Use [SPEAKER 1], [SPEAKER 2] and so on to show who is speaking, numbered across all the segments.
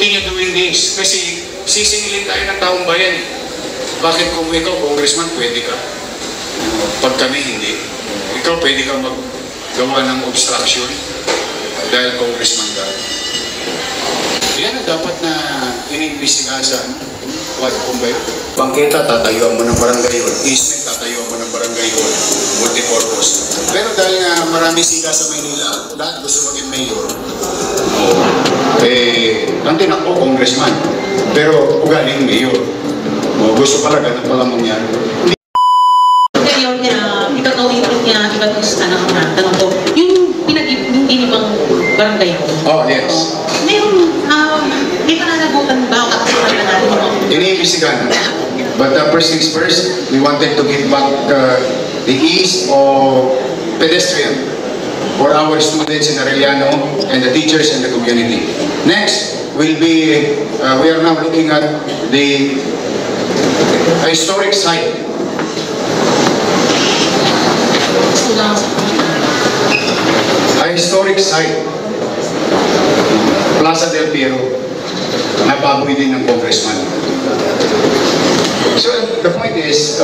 [SPEAKER 1] continue doing this kasi sisingilin tayo ng taong bayan eh. Bakit kung ikaw, congressman, pwede ka? Pag kami hindi. Ikaw pwede ka maggawa ng obstruction dahil congressman ka. Yan ang dapat na iniimbestigahan sa what kung ba yun? Bangketa, tatayuan mo ng barangay hall. Easement, tatayuan mo ng barangay hall. Multipurpose. Pero dahil nga maraming siga sa Maynila, lahat gusto maging mayor. Ang tinakbo, congressman. Pero ugaling mayor. Gusto pala, ganun pala mangyari.
[SPEAKER 2] Ngayon niya, ikakawin niya, tanong ko, yung pinag-ibang barangay ko.
[SPEAKER 1] Oh, yes.
[SPEAKER 2] May pananagutan ba o kakasuhan na natin mo?
[SPEAKER 1] Iniimbestigahan. But first things first, we wanted to give back the ease of pedestrian for our students in Arellano and the teachers and the community. Next will be, we are now looking at the historic site. A historic site, Plaza del Piero, nababoy din ng congressman. So the point is,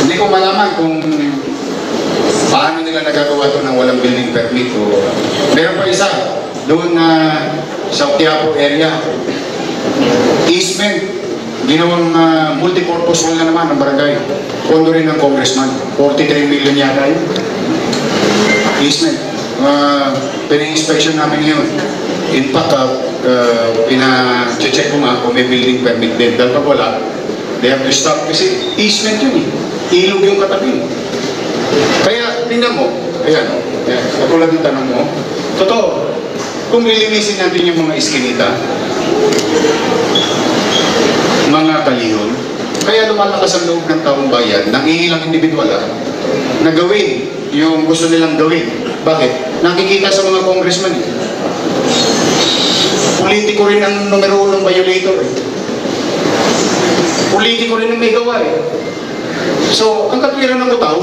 [SPEAKER 1] hindi ko malaman kung paano nila nagagawa ito ng walang building permit. Meron pa isa, doon na sa Quiapo area, easement, ginawang multipurpose hall na naman ng barangay. Kondo rin ng congressman, 43 million yata yun. Easement. Pina-inspection namin yun. In fact, pina-check ko nga kung may building permit din. Dahil pag wala, they have to stop kasi easement yun eh. Ilog yung katabi. Kaya, tingnan mo, ayan, katulad ng tanong mo, totoo, kung lilinisin natin yung mga iskinita, mga kalihon, kaya lumalakas ang loob ng taong bayan, ng ilang individual na gawin yung gusto nilang gawin. Bakit? Nakikita sa mga congressman eh. Politiko rin ang numero 1 violator eh. Politiko rin ang may gawa eh. So, ang katwiran ng utaw,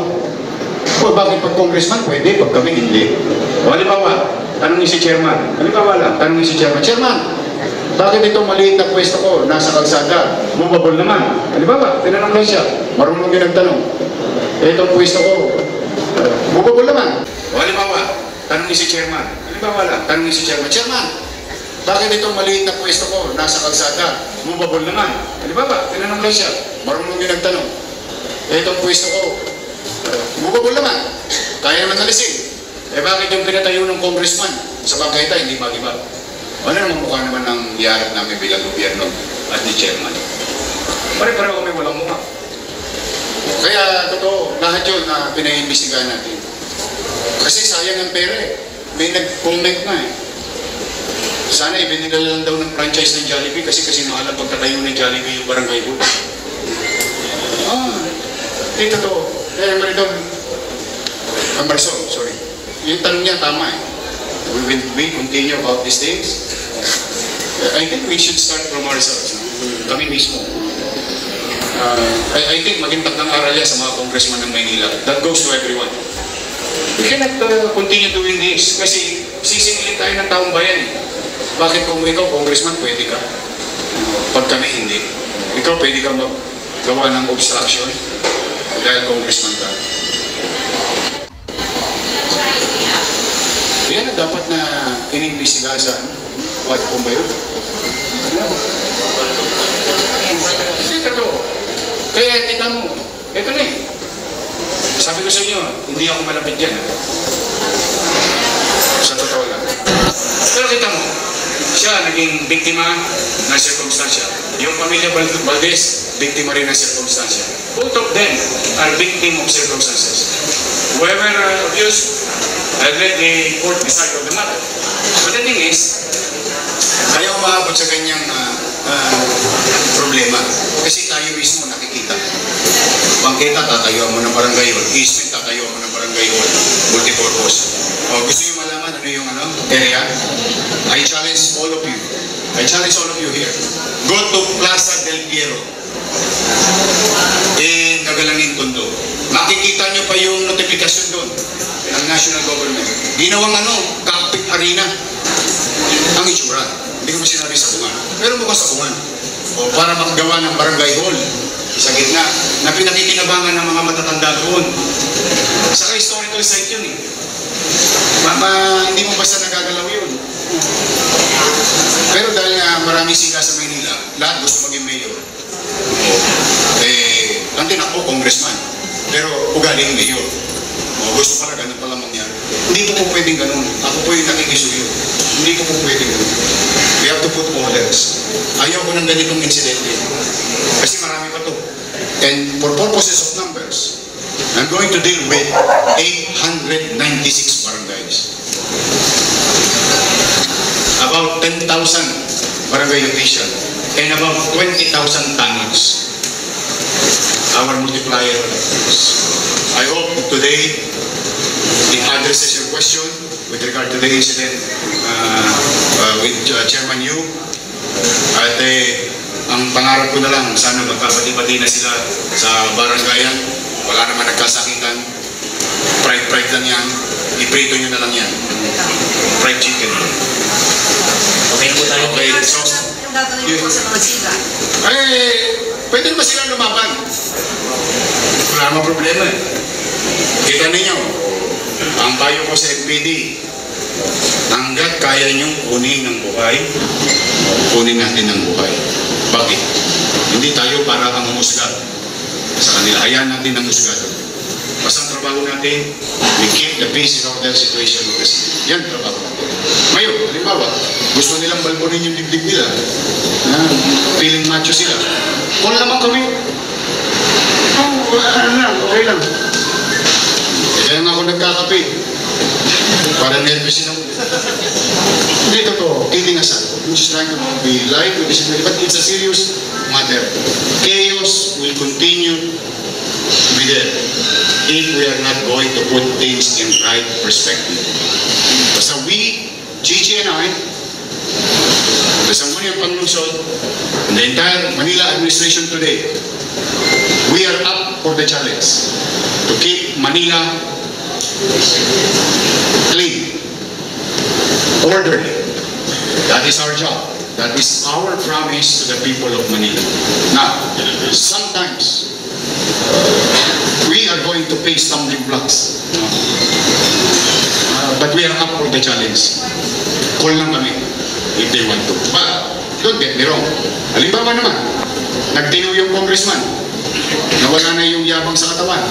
[SPEAKER 1] bakit pag congressman pwede, pag kami hindi? O halimbawa, tanongin si chairman. Halimbawa lang, tanongin si chairman. Chairman, bakit itong maliit na pwesto ko nasa kalsada? Movable naman. Halimbawa, tinanong lang siya. Marunong din nagtanong. Itong pwesto ko, movable naman. O halimbawa, tanongin si chairman. Halimbawa lang, tanongin si chairman. Chairman, bakit itong maliit na pwesto ko nasa kalsada? Movable naman. Halimbawa, tinanong lang siya. Marunong din nagtanong. Itong pwesto ko, movable naman. Kaya naman alisin. Bakit yung pinatayo ng congressman sa bangketa hindi mag-iba? Ano naman mukha naman ng iharap namin bilang gobyerno at ni chairman? Pare-pareho kami walang mukha. Kaya totoo, lahat yun na pinaimbestigahan natin. Kasi sayang ang pera eh. May nag-comment na eh. Sana ibinigay lang daw ng franchise ng Jollibee kasi mahal ang pagtatayo ng Jollibee yung barangay ko. Hindi totoo. Kaya Maridon, Marisol, sorry. Yung tanong niya tama eh. We continue about these things. I think we should start from ourselves. Kami mismo. I think maging tagnang aral yan sa mga congressman ng Maynila. That goes to everyone. We cannot continue doing this kasi sisingilin tayo ng taong bayan. Bakit kung ikaw, congressman, pwede ka? Pag kami hindi. Ikaw pwede ka maggawa ng obstruction dahil congressman ka. Yan ang dapat na iniimbestigahan sa what kung ba yun? Hindi totoo. Kaya tingnan mo, ito na eh. Sabi ko sa inyo, hindi ako malapit dyan. Sa totoo lang. Pero kita mo, siya naging biktima ng sirkumstansya. Yung pamilya Valdez, biktima rin ng sirkumstansya. Both of them are victim of circumstances. Whoever abused, I'll let the court decide on the matter. But the thing is, kaya umaabot sa ganyang problema. Kasi tayo mismo nakikita. Bangketa, tatayuan mo ng barangay hall. Easement, tatayuan mo ng barangay hall. Multipurpose. Gusto nyo malaman ano yung area? I challenge all of you. I challenge all of you here. Go to Plaza del Piero. In Kagalangin, Tondo. Makikita nyo pa yung notification doon ng national government. Ginawang cockpit arena ang itsura. Hindi ko ba sinabi sa bungan? Pero bukas sa bungan. O para makagawa ng barangay hall sa gitna na pinakikinabangan ng mga matatanda doon. Saka historical site yun eh. Hindi mo basta nagagalaw yun. Pero dahil nga maraming siga sa Maynila, lahat gusto maging mayor. Ang tinakbo, congressman. Pero ugaling mayor. Gusto pala, ganun pala mangyari. Hindi ko po pwedeng ganun. Ako po yung nakikisuyo. Hindi ko po pwedeng ganun. We have to put orders. Ayaw ko ng ganitong insidente. Kasi marami pa to. And for purposes of numbers, I'm going to deal with 896 barangays. About 10,000 barangay official and about 20,000 tanons. Our multiplier. I hope today it addresses your question with regard to the incident with Chairman Yu. At ang pangarap ko na lang, sana magkapati-pati na sila sa barangayan. Wala naman nagkasakitan. Pride lang yan. Iprito nyo na lang yan. Fried chicken.
[SPEAKER 3] Okay po tayo.
[SPEAKER 1] Okay, so,
[SPEAKER 2] Yung gagawin ko sa mga siga.
[SPEAKER 1] pwede ba sila lumaban? Wala namang problema eh. Kita ninyo, ang payo ko sa FPD, hanggat kaya niyong kunin ng buhay, kunin natin ng buhay. Bakit? Hindi tayo para ang humusga sa kanila. Hayaan natin ang husgado. Basta ang trabaho natin, we keep the peace in order situation of the city. Yan trabaho natin. Ngayon, halimbawa, gusto nilang balbonin yung dibdib nila. Feeling macho sila. Kung lamang kami, okay lang. Kaya nga ako nagkakape. Para nervous ako. Hindi totoo. Kidding aside. I'm just trying to be light with this, but it's a serious matter. Chaos will continue to be there if we are not going to put things in right perspective. Basta we, Chichi and I, kasama niya Panglungsod, and the entire Manila administration today, we are up for the challenge to keep Manila clean, orderly. That is our job. That is our promise to the people of Manila. Now, sometimes we are going to face stumbling blocks. But we are up for the challenge. Call lang kami if they want to. But, don't get me wrong. Halimbawa naman, nagtino yung congressman. Nawala na yung yabang sa katawan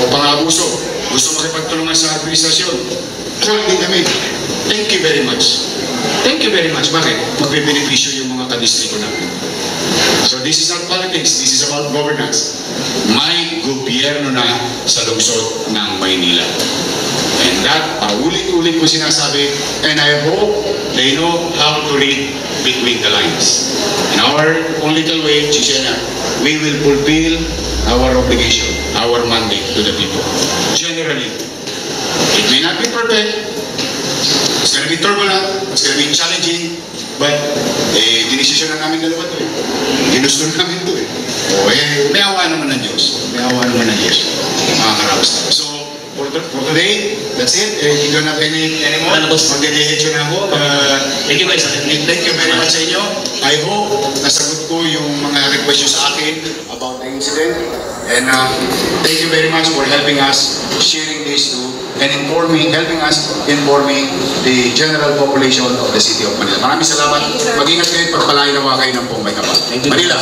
[SPEAKER 1] o pang-abuso. Gusto makipagtulungan sa administrasyon. Call din kami. Thank you very much. Thank you very much. Bakit? Magbe-benepisyo yung mga kadistrito namin. So this is not politics. This is about governance. May gobyerno na sa lungsod ng Maynila. And that, ulit-ulit ko sinasabi, and I hope they know how to read between the lines. In our own little way, Chichena, we will fulfill our obligation, our mandate to the people. Generally, it may not be perfect, it's going to be turbulent, it's going to be challenging, but dinesisyon na namin dalawa ito eh. Ginusto namin ito eh. May awa naman ng Diyos. May awa naman ng Diyos. Mga karaos. So, for today, that's it. You don't have any more? Magdediretso na ako.
[SPEAKER 3] Thank you guys.
[SPEAKER 1] Thank you very much sa inyo. I hope nasagot ko yung mga request nyo sa akin about the incident. And thank you very much for helping us sharing this to and helping us informing the general population of the city of Manila. Maraming salamat. Mag-ingat kayo, pagpalain nawa kayo ng Pumay Kapal. Manila.